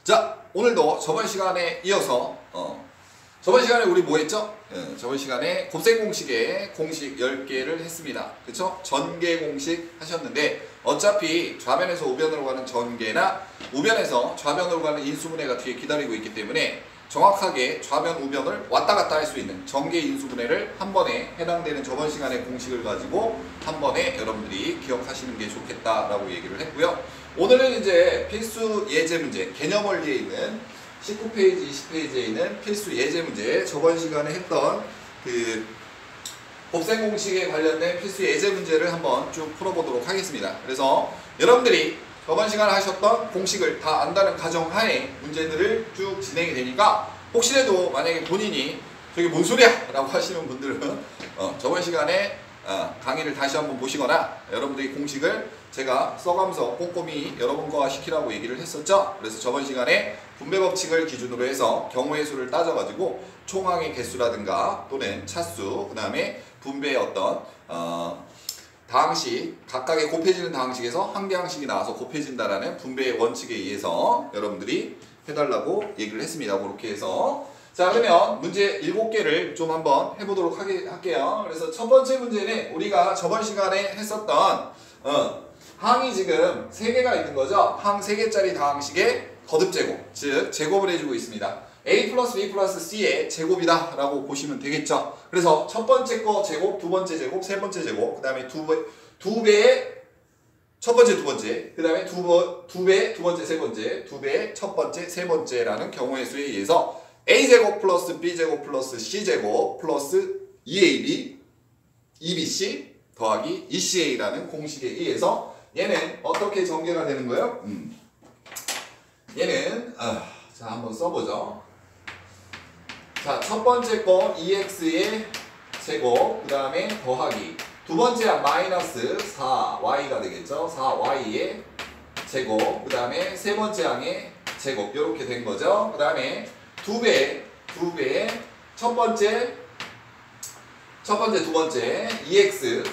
자, 오늘도 저번 시간에 이어서 저번 시간에 우리 뭐 했죠? 저번 시간에 곱셈 공식에 공식 10개를 했습니다. 그쵸? 전개 공식 하셨는데 어차피 좌변에서 우변으로 가는 전개나 우변에서 좌변으로 가는 인수분해가 뒤에 기다리고 있기 때문에 정확하게 좌변, 우변을 왔다 갔다 할 수 있는 전개 인수분해를 한 번에 해당되는 저번 시간의 공식을 가지고 한 번에 여러분들이 기억하시는 게 좋겠다라고 얘기를 했고요. 오늘은 이제 필수 예제 문제, 개념 원리에 있는 19페이지, 20페이지에 있는 필수 예제 문제, 저번 시간에 했던 그 곱셈 공식에 관련된 필수 예제 문제를 한번 쭉 풀어보도록 하겠습니다. 그래서 여러분들이 저번 시간에 하셨던 공식을 다 안다는 가정하에 문제들을 쭉 진행이 되니까 혹시라도 만약에 본인이 저게 뭔 소리야! 라고 하시는 분들은 저번 시간에 강의를 다시 한번 보시거나 여러분들이 공식을 제가 써가면서 꼼꼼히 여러분과 시키라고 얘기를 했었죠. 그래서 저번 시간에 분배 법칙을 기준으로 해서 경우의 수를 따져가지고 총항의 개수라든가 또는 차수, 그 다음에 분배의 어떤 다항식, 각각의 곱해지는 다항식에서 한 개 항식이 나와서 곱해진다라는 분배의 원칙에 의해서 여러분들이 해달라고 얘기를 했습니다. 그렇게 해서 자, 그러면 문제 7개를 좀 한번 해보도록 할게요. 그래서 첫 번째 문제는 우리가 저번 시간에 했었던 항이 지금 3개가 있는 거죠. 항 3개짜리 다항식의 거듭제곱, 즉 제곱을 해주고 있습니다. A 플러스 B 플러스 C의 제곱이다 라고 보시면 되겠죠. 그래서 첫 번째 거 제곱, 두 번째 제곱, 세 번째 제곱, 그 다음에 두 배의 첫 번째, 두 번째, 그 다음에 두 배, 두 번째, 세 번째, 두 배의 첫 번째, 세 번째라는 경우의 수에 의해서 A제곱 플러스 B제곱 플러스 C제곱 플러스 2AB, 2BC 더하기 2CA라는 공식에 의해서 얘는 어떻게 전개가 되는 거예요? 얘는 자, 한번 써보죠. 자, 첫 번째 거 2x의 제곱, 그 다음에 더하기 두 번째 항 마이너스 4y가 되겠죠. 4y의 제곱, 그 다음에 세 번째 항의 제곱, 이렇게 된 거죠. 그 다음에 두 배의 첫 번째, 두 번째 2x,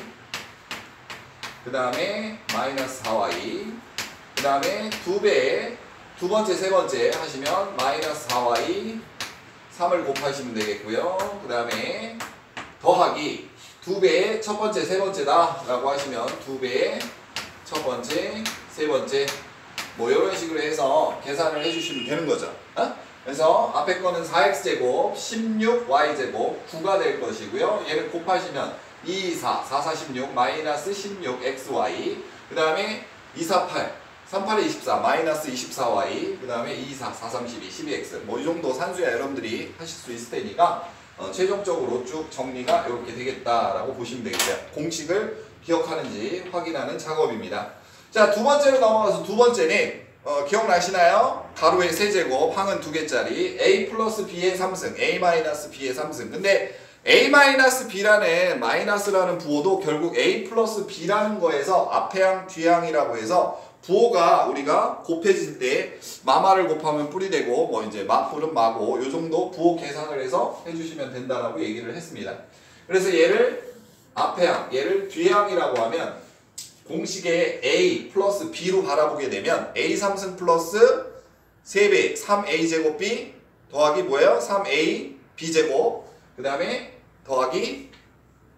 그 다음에 마이너스 4y, 그 다음에 두 배의 두 번째, 세 번째 하시면 마이너스 4y 3을 곱하시면 되겠고요. 그 다음에 더하기 두 배의 첫 번째, 세 번째다 라고 하시면 두 배의 첫 번째, 세 번째 뭐 이런 식으로 해서 계산을 해주시면 되는 거죠. 그래서 앞에 거는 4x제곱, 16y제곱, 9가 될 것이고요. 얘를 곱하시면 2, 4, 4, 4, 16, 마이너스 16xy, 그 다음에 2, 4, 8, 3, 8에 24, 마이너스 24y, 그 다음에 2, 4, 4, 32, 12x 뭐 이 정도 산수야 여러분들이 하실 수 있을 테니까 최종적으로 쭉 정리가 이렇게 되겠다라고 보시면 되겠어요. 공식을 기억하는지 확인하는 작업입니다. 자, 두 번째로 넘어가서 두 번째는 기억나시나요? 가로의 세제곱, 항은 2개짜리 A 플러스 B의 3승, A 마이너스 B의 3승. 근데 A 마이너스 B라는 마이너스라는 부호도 결국 A 플러스 B라는 거에서 앞에 항, 뒤에 항이라고 해서 부호가 우리가 곱해질 때 마마를 곱하면 뿔이 되고 뭐 이제 마뿔은 마고 요 정도 부호 계산을 해서 해주시면 된다라고 얘기를 했습니다. 그래서 얘를 앞에 항, 얘를 뒤에 항이라고 하면 공식에 A 플러스 B로 바라보게 되면 A 3승 플러스 3배 3A 제곱 B 더하기 뭐예요? 3A B제곱 그 다음에 더하기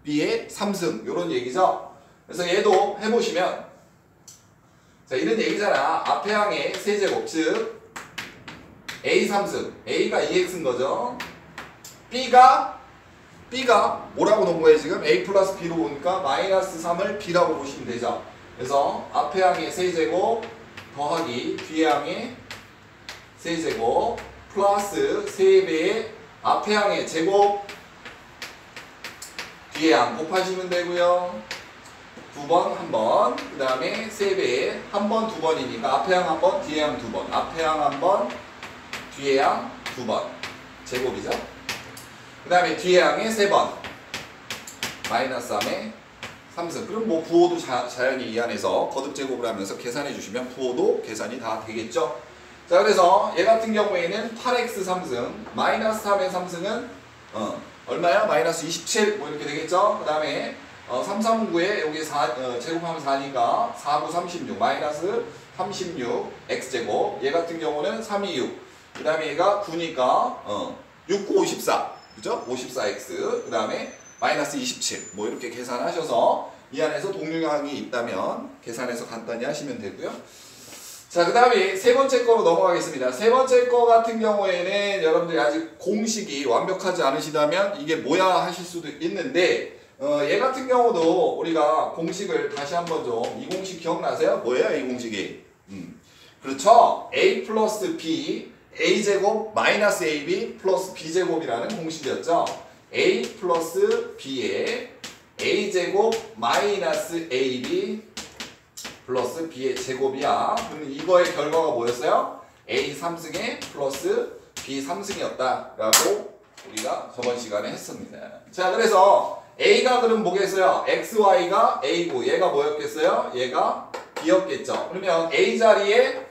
B의 3승 요런 얘기죠. 그래서 얘도 해보시면 자, 이런 얘기잖아. 앞에 항의 세제곱, 즉 A 3승, A가 2x인 거죠. B가 뭐라고 놓은 거예요 지금? A 플러스 B로 보니까 마이너스 3을 B라고 보시면 되죠. 그래서 앞에 항의 세제곱 더하기 뒤에 항의 세제곱 플러스 3배의 앞에 항의 제곱 뒤에 항 곱하시면 되고요. 두 번, 한 번, 그 다음에 3배에 한 번, 두 번이니까 앞에 항 한 번, 뒤에 항 두 번, 앞에 항 한 번, 뒤에 항 두 번 제곱이죠. 그 다음에 뒤에 항에 3번 마이너스 3의 3승. 그럼 뭐 부호도 자연히 이 안에서 거듭제곱을 하면서 계산해 주시면 부호도 계산이 다 되겠죠. 자, 그래서 얘 같은 경우에는 8x 3승 마이너스 3의 3승은 얼마야? 마이너스 27 뭐 이렇게 되겠죠. 그 다음에 3, 3, 9에 여기 4, 제곱하면 4니까 4, 9, 36 마이너스 36 x제곱. 얘 같은 경우는 326. 그 다음에 얘가 9니까 6, 9, 54. 그죠? 54x. 그 다음에 마이너스 27. 뭐 이렇게 계산하셔서 이 안에서 동류항이 있다면 계산해서 간단히 하시면 되고요. 자, 그 다음에 세 번째 거로 넘어가겠습니다. 세 번째 거 같은 경우에는 여러분들이 아직 공식이 완벽하지 않으시다면 이게 뭐야 하실 수도 있는데 얘 같은 경우도 우리가 공식을 다시 한번 좀, 이 공식 기억나세요? 뭐예요 이 공식이? 그렇죠. a 플러스 b a제곱 마이너스 ab 플러스 b제곱이라는 공식이었죠. a 플러스 b의 a제곱 마이너스 ab 플러스 b의 제곱이야. 그러면 이거의 결과가 뭐였어요? a 3승에 플러스 b 3승이었다 라고 우리가 저번 시간에 했습니다. 자, 그래서 a가 그럼 뭐겠어요? xy가 a고 얘가 뭐였겠어요? 얘가 b였겠죠. 그러면 a 자리에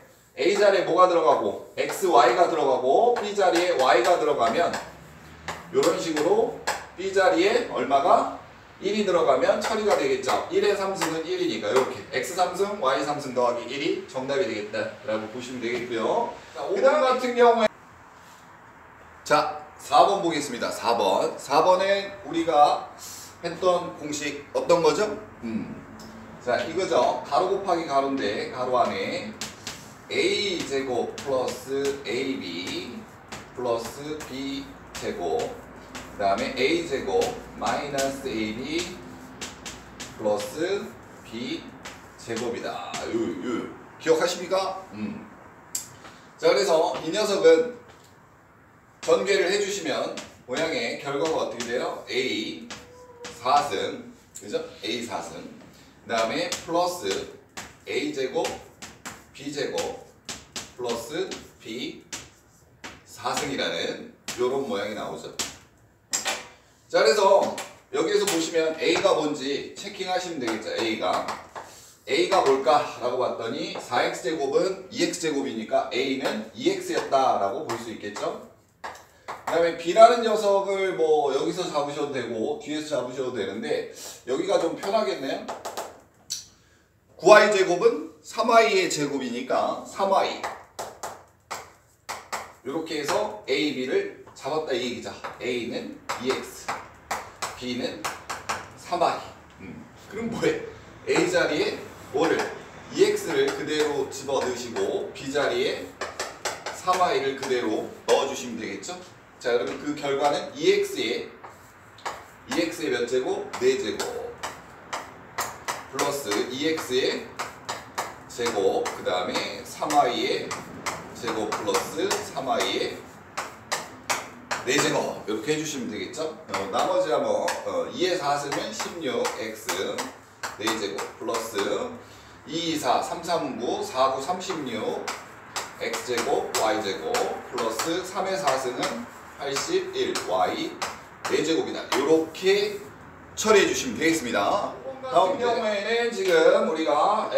뭐가 들어가고 xy가 들어가고 b 자리에 y가 들어가면 이런 식으로 b 자리에 얼마가? 1이 들어가면 처리가 되겠죠. 1의 3승은 1이니까 이렇게 x 3승 y 3승 더하기 1이 정답이 되겠다 라고 보시면 되겠고요. 자, 5번 같은 경우에 자 4번 보겠습니다. 4번에 우리가 했던 공식 어떤 거죠? 자, 이거죠. 가로 곱하기 가로인데 가로 안에 a제곱 플러스 ab 플러스 b제곱 그 다음에 a제곱 마이너스 ab 플러스 b제곱이다. 기억하십니까? 자, 그래서 이 녀석은 전개를 해주시면 모양의 결과가 어떻게 돼요? a 4승, 그죠? a 4승 그 다음에 플러스 a제곱 b제곱 플러스 b 4승이라는 요런 모양이 나오죠. 자, 그래서 여기에서 보시면 a가 뭔지 체킹하시면 되겠죠. a가 뭘까? 라고 봤더니 4x제곱은 2x제곱이니까 a는 2x였다 라고 볼 수 있겠죠. 그 다음에 b라는 녀석을 뭐 여기서 잡으셔도 되고 뒤에서 잡으셔도 되는데 여기가 좀 편하겠네요. 9y제곱은 3y의 제곱이니까 3y 이렇게 해서 a, b를 잡았다 이 얘기죠. a는 2x b는 3y. 그럼 뭐해? a 자리에 뭐를? 2x를 그대로 집어 넣으시고 b 자리에 3y를 그대로 넣어주시면 되겠죠? 자, 그러면 그 결과는 2x의 몇 제곱? 4제곱 플러스 2x의 제곱 그 다음에 3y의 제곱 플러스 3y의 4제곱 이렇게 해주시면 되겠죠? 나머지 한번 2의 4승은 16x 4제곱 플러스 2, 2, 4, 3, 3, 9, 4, 9, 36 x제곱 y제곱 플러스 3의 4승은 81 y 4제곱이다. 이렇게 처리해 주시면 되겠습니다. 다음 경우에는 지금 우리가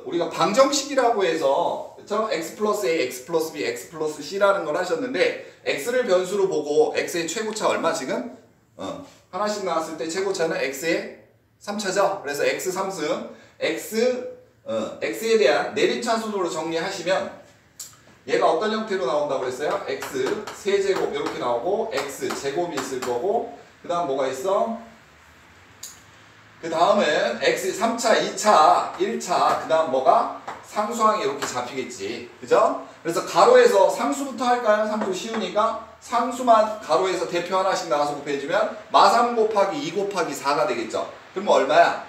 우리가 방정식이라고 해서 그쵸? x 플러스 a, x 플러스 b, x 플러스 c라는 걸 하셨는데 x를 변수로 보고 x의 최고차 얼마 지금? 하나씩 나왔을 때 최고차는 x의 3차죠. 그래서 x 3승 x에 대한 내림차순으로 정리하시면 얘가 어떤 형태로 나온다고 했어요? x 세제곱 이렇게 나오고 x 제곱이 있을 거고 그 다음 뭐가 있어? 그 다음은 x 3차, 2차, 1차 그 다음 뭐가? 상수항이 이렇게 잡히겠지. 그죠? 그래서 가로에서 상수부터 할까요? 상수 쉬우니까 상수만 가로에서 대표 하나씩 나와서 곱해주면 마3 곱하기 2 곱하기 4가 되겠죠. 그러면 얼마야?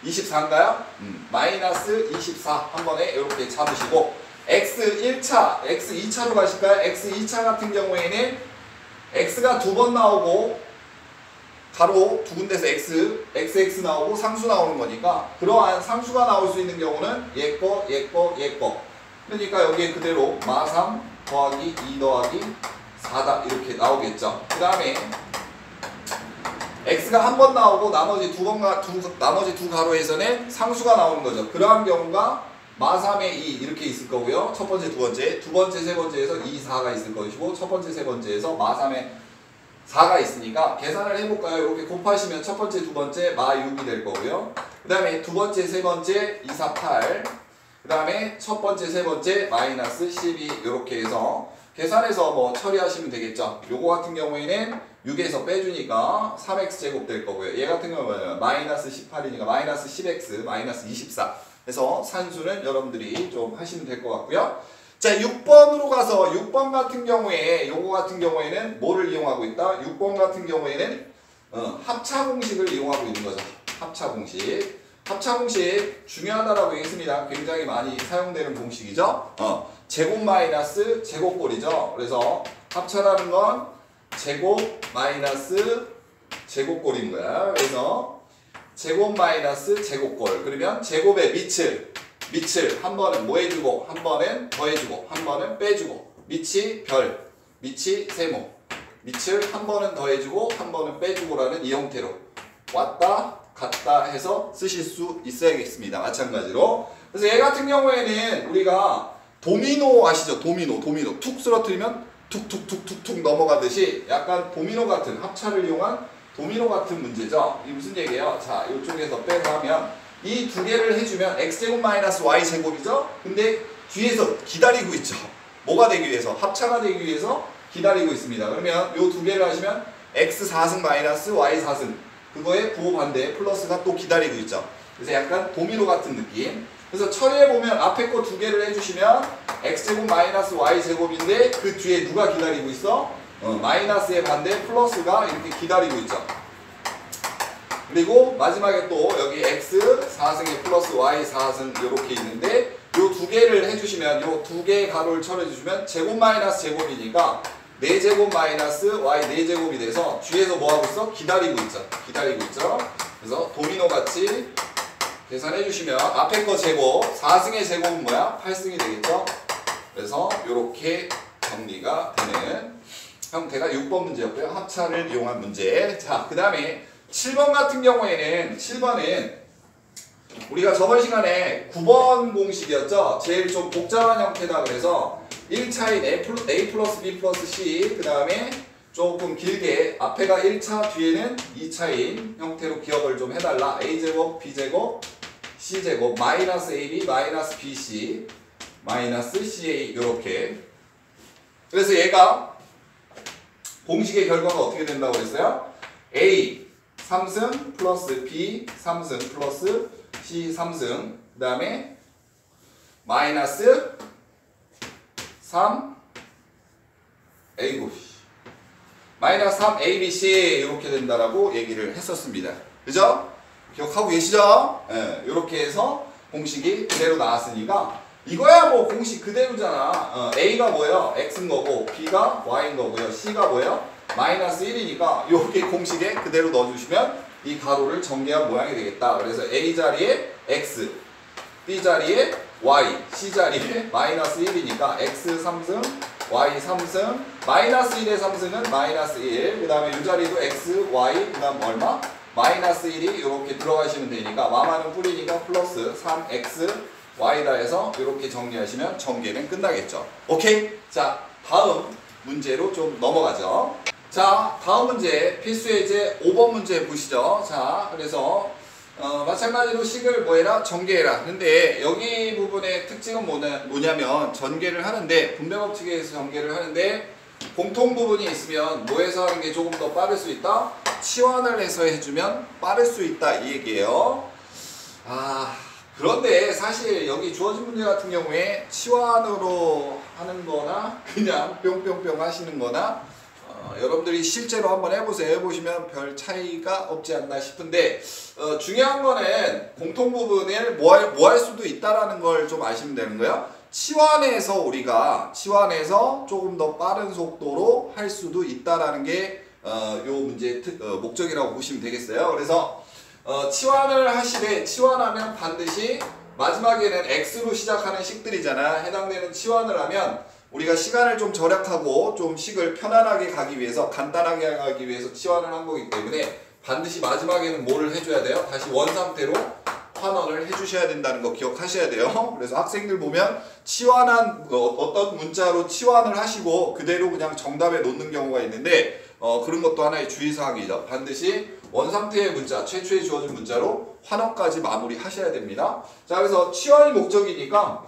24인가요? 마이너스 24 한 번에 이렇게 잡으시고 x 1차, x 2차로 가실까요? x 2차 같은 경우에는 x가 2번 나오고 가로 두 군데서 xx 나오고 상수 나오는 거니까 그러한 상수가 나올 수 있는 경우는 얘 거. 그러니까 여기에 그대로 마3 더하기 2 더하기 4다 이렇게 나오겠죠. 그 다음에 x가 한 번 나오고 나머지 두 가로에서는 상수가 나오는 거죠. 그러한 경우가 마3에 2 이렇게 있을 거고요. 첫 번째, 두 번째, 세 번째에서 2, 4가 있을 것이고 첫 번째, 세 번째에서 마3에 4가 있으니까 계산을 해볼까요? 이렇게 곱하시면 첫 번째, 두 번째 마6이 될 거고요. 그 다음에 두 번째, 세 번째 2, 4, 8 그 다음에 첫 번째, 세 번째 마이너스 12 이렇게 해서 계산해서 뭐 처리하시면 되겠죠. 요거 같은 경우에는 6에서 빼주니까 3x제곱 될 거고요. 얘 같은 경우는 마이너스 18이니까 마이너스 10x 마이너스 24 해서 산수는 여러분들이 좀 하시면 될 것 같고요. 자, 6번으로 가서 6번 같은 경우에 요거 같은 경우에는 뭐를 이용하고 있다? 6번 같은 경우에는 합차 공식을 이용하고 있는 거죠. 합차 공식. 합차 공식 중요하다라고 했습니다. 굉장히 많이 사용되는 공식이죠. 제곱 마이너스 제곱꼴이죠. 그래서 합차라는 건 제곱 마이너스 제곱꼴인 거야. 그래서 제곱 마이너스 제곱꼴. 그러면 제곱의 밑을 한 번은 뭐 해주고 한 번은 더해주고 한 번은 빼주고 밑이 별, 밑이 세모. 밑을 한 번은 더해주고 한 번은 빼주고라는 이 형태로 왔다 갔다 해서 쓰실 수 있어야겠습니다. 마찬가지로. 그래서 얘 같은 경우에는 우리가 도미노 아시죠? 도미노 툭 쓰러뜨리면 툭툭툭툭툭 넘어가듯이 약간 도미노 같은 합차를 이용한 도미노 같은 문제죠. 이 무슨 얘기예요? 자, 이쪽에서 빼고 하면 이 두 개를 해주면 x제곱 마이너스 y제곱이죠? 근데 뒤에서 기다리고 있죠. 뭐가 되기 위해서? 합차가 되기 위해서 기다리고 있습니다. 그러면 이 두 개를 하시면 x 4승 마이너스 y 4승 그거에 부호 반대 플러스가 또 기다리고 있죠. 그래서 약간 도미노 같은 느낌. 그래서 처리해보면 앞에 거 두 개를 해주시면 x제곱 마이너스 y제곱인데 그 뒤에 누가 기다리고 있어? 마이너스의 반대 플러스가 이렇게 기다리고 있죠. 그리고 마지막에 또 여기 x 4승에 플러스 y 4승 이렇게 있는데 요 두 개를 해주시면 요 두 개의 가로를 쳐내주시면 제곱 마이너스 제곱이니까 4제곱 마이너스 y 4제곱이 돼서 뒤에서 뭐하고 있어? 기다리고 있죠. 그래서 도미노 같이 계산해 주시면 앞에 거 제곱 4승의 제곱은 뭐야? 8승이 되겠죠. 그래서 이렇게 정리가 되는 형태가 6번 문제였고요. 합차를 이용한 문제. 자, 그 다음에 7번 같은 경우에는 7번은 우리가 저번 시간에 9번 공식이었죠. 제일 좀 복잡한 형태다 그래서 1차인 A 플러스 B 플러스 C 그 다음에 조금 길게 앞에가 1차 뒤에는 2차인 형태로 기억을 좀 해달라. A제곱 B제곱 C제곱 마이너스 AB 마이너스 BC 마이너스 CA 이렇게. 그래서 얘가 공식의 결과가 어떻게 된다고 그랬어요? A 3승 플러스 B 3승 플러스 C 3승 그 다음에 마이너스 3 A고 마이너스 3 ABC 이렇게 된다라고 얘기를 했었습니다. 그죠? 기억하고 계시죠? 이렇게 해서 공식이 그대로 나왔으니까 이거야 뭐 공식 그대로잖아. A가 뭐예요? X인 거고 B가 Y인 거고요. C가 뭐예요? 마이너스 1이니까 여기 공식에 그대로 넣어주시면 이 가로를 전개한 모양이 되겠다. 그래서 A 자리에 X, B 자리에 Y, C 자리에 마이너스 1이니까 X 3승, Y 3승, 마이너스 1의 3승은 마이너스 1, 그 다음에 이 자리도 X, Y, 그 다음 얼마? 마이너스 1이 이렇게 들어가시면 되니까 마마는 뿌리니까 플러스 3X, Y다 해서 이렇게 정리하시면 전개는 끝나겠죠. 오케이? 자, 다음 문제로 좀 넘어가죠. 자, 다음 문제 필수예제 5번 문제 보시죠. 자, 그래서 마찬가지로 식을 뭐해라? 전개해라. 근데 여기 부분의 특징은 뭐냐면 전개를 하는데 분배 법칙에 의해서 전개를 하는데 공통 부분이 있으면 뭐해서 하는 게 조금 더 빠를 수 있다? 치환을 해서 해주면 빠를 수 있다 이 얘기예요. 그런데 사실 여기 주어진 문제 같은 경우에 치환으로 하는 거나 그냥 뿅뿅뿅 하시는 거나 여러분들이 실제로 한번 해보세요. 해보시면 별 차이가 없지 않나 싶은데 중요한 거는 공통 부분을 뭐 할 수도 있다라는 걸 좀 아시면 되는 거예요. 치환해서 우리가 조금 더 빠른 속도로 할 수도 있다라는 게 요 문제의 목적이라고 보시면 되겠어요. 그래서 치환을 하시되 치환하면 반드시 마지막에는 X로 시작하는 식들이잖아. 해당되는 치환을 하면 우리가 시간을 좀 절약하고 좀 식을 편안하게 가기 위해서 간단하게 가기 위해서 치환을 한 거기 때문에 반드시 마지막에는 뭐를 해줘야 돼요? 다시 원상태로 환원을 해주셔야 된다는 거 기억하셔야 돼요. 그래서 학생들 보면 치환한 어떤 문자로 치환을 하시고 그대로 그냥 정답에 놓는 경우가 있는데 그런 것도 하나의 주의사항이죠. 반드시 원상태의 문자, 최초에 주어진 문자로 환원까지 마무리 하셔야 됩니다. 자, 그래서 치환이 목적이니까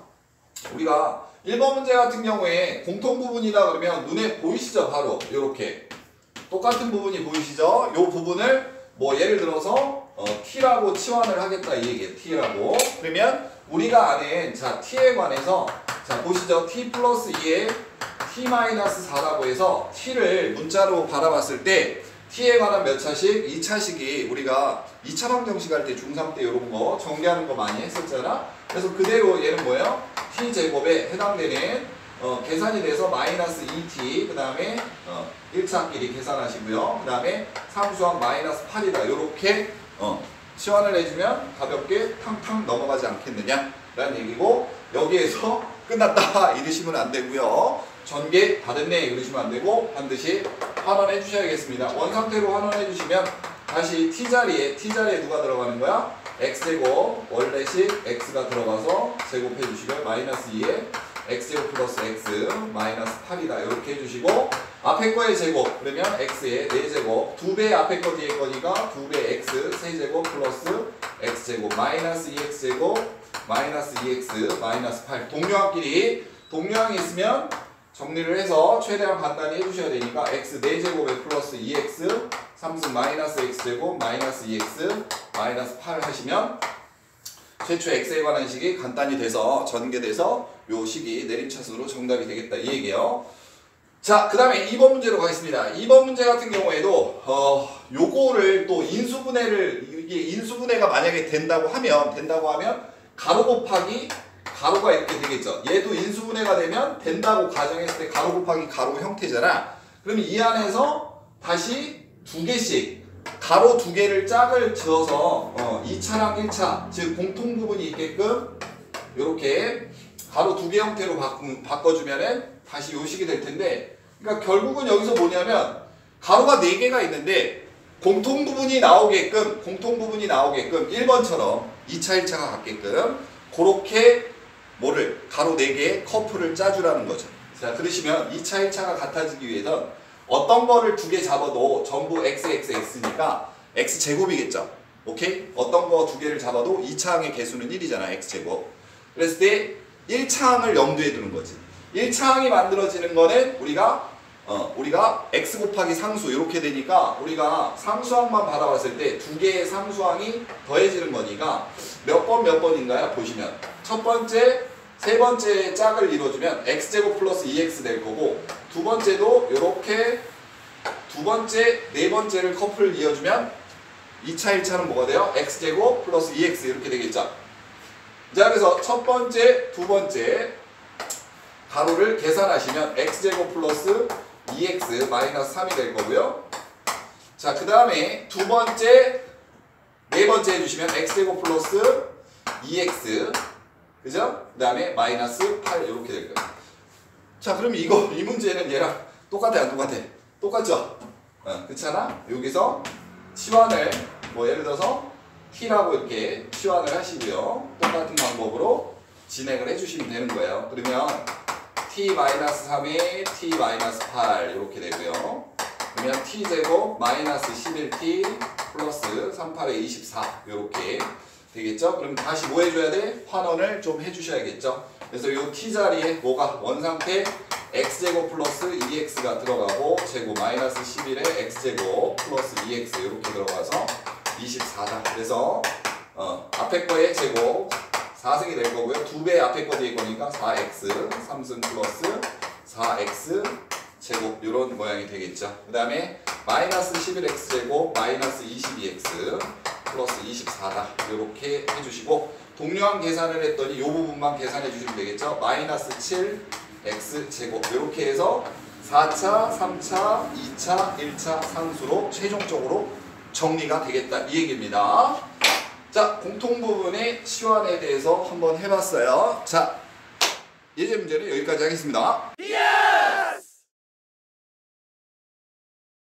우리가 1번 문제 같은 경우에 공통 부분이다 그러면 눈에 보이시죠? 바로 이렇게 똑같은 부분이 보이시죠? 이 부분을 뭐 예를 들어서 t라고 치환을 하겠다 이 얘기예요. t라고. 그러면 우리가 아는 자 t에 관해서 자 보시죠. t 플러스 2에 t 마이너스 4라고 해서 t를 문자로 바라봤을 때 t에 관한 몇 차식? 2차식이 우리가 2차 방정식 할 때 중3 때 이런 거 정리하는 거 많이 했었잖아. 그래서 그대로 얘는 뭐예요? t제곱에 해당되는 계산이 돼서 마이너스 2t 그 다음에 1차끼리 계산하시고요. 그 다음에 상수항 마이너스 8이다. 요렇게 치환을 해주면 가볍게 탕탕 넘어가지 않겠느냐 라는 얘기고 여기에서 끝났다 이러시면 안 되고요. 전개 받았네 이러시면 안 되고 반드시 환원해 주셔야겠습니다. 원상태로 환원해 주시면 다시 t자리에 누가 들어가는 거야? x제곱 원래식 x가 들어가서 제곱해 주시고요. 마이너스 2에 x제곱 플러스 x 마이너스 8이다 이렇게 해주시고 앞에 거의 제곱 그러면 x의 4제곱 2배 앞에 거 뒤에 거니까 2배 x 세제곱 플러스 x제곱 마이너스 2x제곱 마이너스 2x 마이너스 8 동료항이 있으면 정리를 해서 최대한 간단히 해주셔야 되니까 x 4제곱에 플러스 2x 3승 마이너스 x제곱 마이너스 2x 마이너스 8 하시면 최초 x에 관한 식이 간단히 돼서 전개돼서 요 식이 내림차순으로 정답이 되겠다 이 얘기예요. 자, 그 다음에 2번 문제로 가겠습니다. 2번 문제 같은 경우에도 요거를 또 이게 인수분해가 만약에 된다고 하면 가로 곱하기 가로가 이렇게 되겠죠. 얘도 인수분해가 되면 된다고 가정했을 때 가로 곱하기 가로 형태잖아. 그러면 이 안에서 다시 2개씩 가로 2개를 짝을 지어서 2차랑 1차 즉 공통 부분이 있게끔 이렇게 가로 2개 형태로 바꿔주면은 다시 요 식이 될 텐데 그러니까 결국은 여기서 뭐냐면 가로가 4개가 있는데 공통 부분이 나오게끔 1번처럼 2차 1차가 같게끔 그렇게 가로 4개의 커플을 짜주라는 거죠. 자, 그러시면 2차 1차가 같아지기 위해선 어떤 거를 2개 잡아도 전부 x니까 x제곱이겠죠. 오케이? 어떤 거 2개를 잡아도 2차항의 개수는 1이잖아. x제곱. 그랬을 때 1차항을 염두에 두는 거지. 1차항이 만들어지는 거는 우리가 x 곱하기 상수 이렇게 되니까 우리가 상수항만 바라봤을 때 2개의 상수항이 더해지는 거니까 몇 번인가요? 보시면 첫 번째, 세 번째 짝을 이루어주면 x제곱 플러스 2x 될 거고 두 번째도 이렇게 두 번째, 네 번째를 커플 이어주면 2차, 1차는 뭐가 돼요? x제곱 플러스 2x 이렇게 되겠죠. 자, 그래서 첫 번째, 두 번째 가로를 계산하시면 x제곱 플러스 2x 마이너스 3이 될 거고요. 자, 그 다음에 두 번째, 네 번째 해주시면 x제곱 플러스 2x 그죠? 그 다음에 마이너스 8 이렇게 될 거예요. 자, 그럼 이 문제는 얘랑 똑같아 안 똑같아? 똑같죠? 그렇잖아? 여기서 치환을 예를 들어서 t라고 이렇게 치환을 하시고요. 똑같은 방법으로 진행을 해주시면 되는 거예요. 그러면 t-3에 t-8 이렇게 되고요. 그러면 t제곱 마이너스 11t 플러스 38에 24 이렇게 되겠죠? 그럼 다시 뭐 해줘야 돼? 환원을 좀 해주셔야겠죠? 그래서 이 t자리에 뭐가 원상태 x제곱 플러스 2x가 들어가고 제곱 마이너스 11에 x제곱 플러스 2x 이렇게 들어가서 24다. 그래서 앞에 거의 제곱 4승이 될 거고요. 2배 앞에 거 뒤에 거니까 4x 3승 플러스 4x 제곱 이런 모양이 되겠죠. 그 다음에 마이너스 11x 제곱 마이너스 22x 플러스 24다. 이렇게 해주시고 동료항 계산을 했더니 이 부분만 계산해 주시면 되겠죠. 마이너스 7x 제곱 이렇게 해서 4차, 3차, 2차, 1차 상수로 최종적으로 정리가 되겠다 이 얘기입니다. 자, 공통 부분의 치환에 대해서 한번 해봤어요. 자, 예제 문제는 여기까지 하겠습니다.